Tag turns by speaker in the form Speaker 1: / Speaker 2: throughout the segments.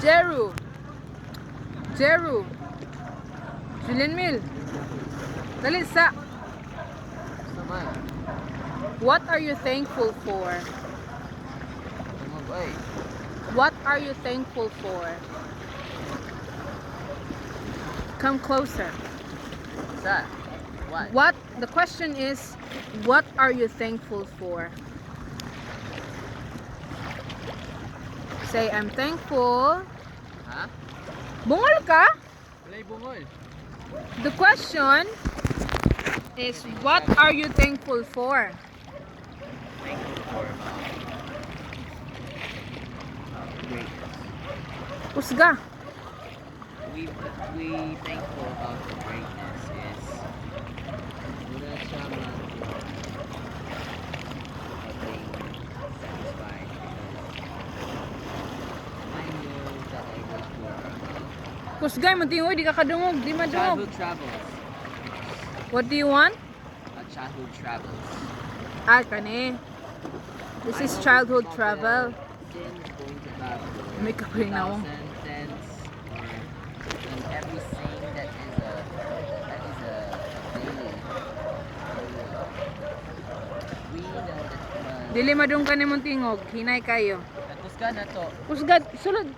Speaker 1: Jeru. Jeru. Julian Mill. Dali sa.
Speaker 2: Samay.
Speaker 1: What are you thankful for?
Speaker 2: Samay.
Speaker 1: What are you thankful for? Come closer.
Speaker 2: Sa. What?
Speaker 1: What? The question is, what are you thankful for? Say, I'm thankful.
Speaker 2: Ha?
Speaker 1: Bungol ka?
Speaker 2: Walay bungol.
Speaker 1: The question is, what are you thankful for?
Speaker 2: Thankful for greatness.
Speaker 1: Usga.
Speaker 2: We thankful about the greatness is muna siya being satisfied because I know that I wish for
Speaker 1: Kusgay, matingoy, di ka kadungog, di madungog.
Speaker 2: childhood travels.
Speaker 1: What do you want?
Speaker 2: Childhood travels.
Speaker 1: Ah, kani. This is childhood travel.
Speaker 2: Since going to back
Speaker 1: May kapoy na ako.
Speaker 2: 2010s or in everything that is a daily. We know that
Speaker 1: Dili madung ka ni mong tingog, hinay kayo.
Speaker 2: tapos ka na to.
Speaker 1: Kusgad, sulod.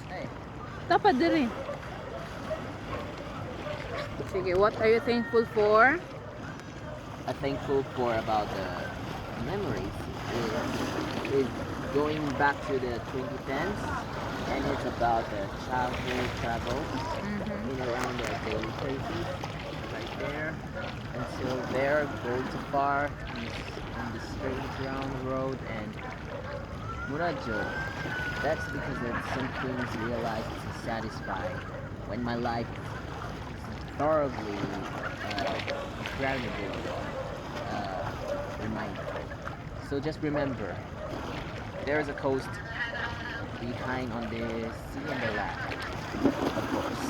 Speaker 2: Ay,
Speaker 1: Tapad diri. Sige, what are you thankful for?
Speaker 2: I'm thankful for about the memories is going back to the 2010s, and it's about the childhood travel in around the daily places right there until there go to far in the straight around road and Murajo. That's because of some things realized to satisfy when my life is thoroughly incredible reminder. So just remember, there is a coast behind on the sea and the land. Of course.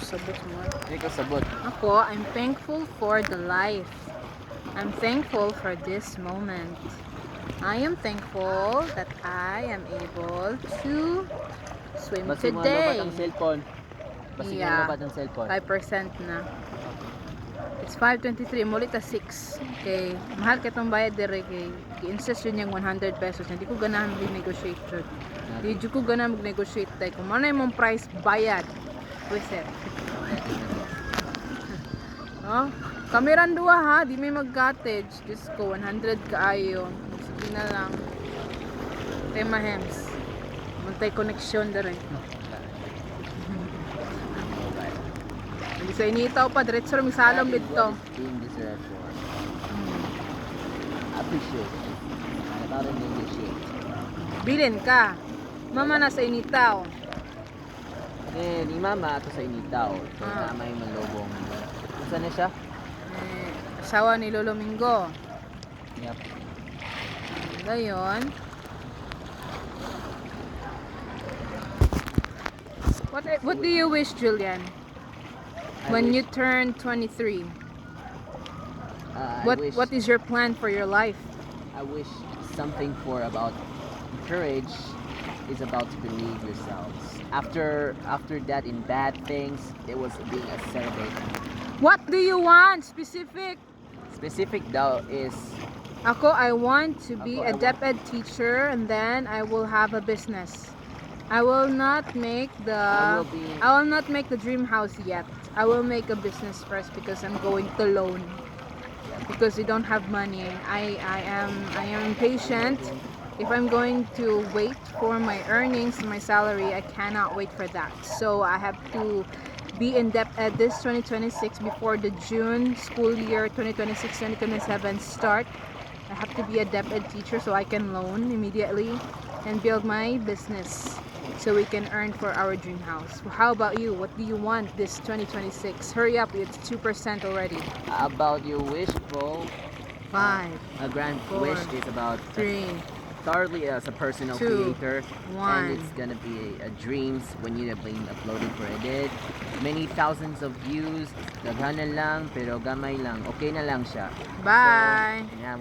Speaker 1: Sabot mo.
Speaker 2: Ikaw sabot.
Speaker 1: Ako, I'm thankful for the life. I'm thankful for this moment. I am thankful that I am able to swim
Speaker 2: Basi mo
Speaker 1: today.
Speaker 2: ang cellphone. Basi
Speaker 1: Yeah.
Speaker 2: mo ang cellphone.
Speaker 1: 5% na. It's 5:23, muli ta 6. Okay, mahal ka itong bayad dire kay i-insist yun yung 100 pesos. Hindi ko ganahan mag-negotiate yun. Hindi ko ganahan mag-negotiate tayo. Kung ano yung mong price, bayad. Reset. Oh, kameran duwa ha, di may mag-cottage. Diyos ko, 100 kaayo. Sige na lang. Tema hems. Muntay connection dire. Hindi sa initaw pa, diretso rin salom dito.
Speaker 2: Being deserved for. Appreciate it. About it, negotiate.
Speaker 1: Bilin ka. Mama na sa initaw.
Speaker 2: Ni mama ato sa initaw. So
Speaker 1: Ah.
Speaker 2: na may malubong. Saan na siya?
Speaker 1: Asawa ni Lolo Mingo.
Speaker 2: Yep.
Speaker 1: Ngayon. What do you wish, Julian? When you turn 23,
Speaker 2: I wish,
Speaker 1: what is your plan for your life?
Speaker 2: I wish something for about courage is about to believe yourselves. After that in bad things, it was being a celebration.
Speaker 1: What do you want? Specific?
Speaker 2: Specific daw is
Speaker 1: Ako, I want to be
Speaker 2: Ako,
Speaker 1: a DepEd teacher and then I will have a business. I will not make
Speaker 2: I will be-
Speaker 1: the dream house yet. I will make a business first because I'm going to loan. Because we don't have money. I am impatient. If I'm going to wait for my earnings, my salary, I cannot wait for that. So I have to be in DepEd this 2026 before the June school year 2026-2027 start. I have to be a DepEd teacher so I can loan immediately and build my business so we can earn for our dream house. How about you? What do you want this 2026? Hurry up, it's 2% already.
Speaker 2: about your wish, bro.
Speaker 1: 5,
Speaker 2: A grand
Speaker 1: 4,
Speaker 2: wish is about
Speaker 1: 3,
Speaker 2: thoroughly as a personal
Speaker 1: 2,
Speaker 2: creator,
Speaker 1: 1.
Speaker 2: and it's gonna be a dreams when you have been uploaded for edit. Many thousands of views, daghan na lang pero gamay lang. Okay na lang siya.
Speaker 1: Bye.
Speaker 2: So, yeah,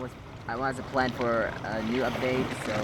Speaker 2: I was a plan for a new update, so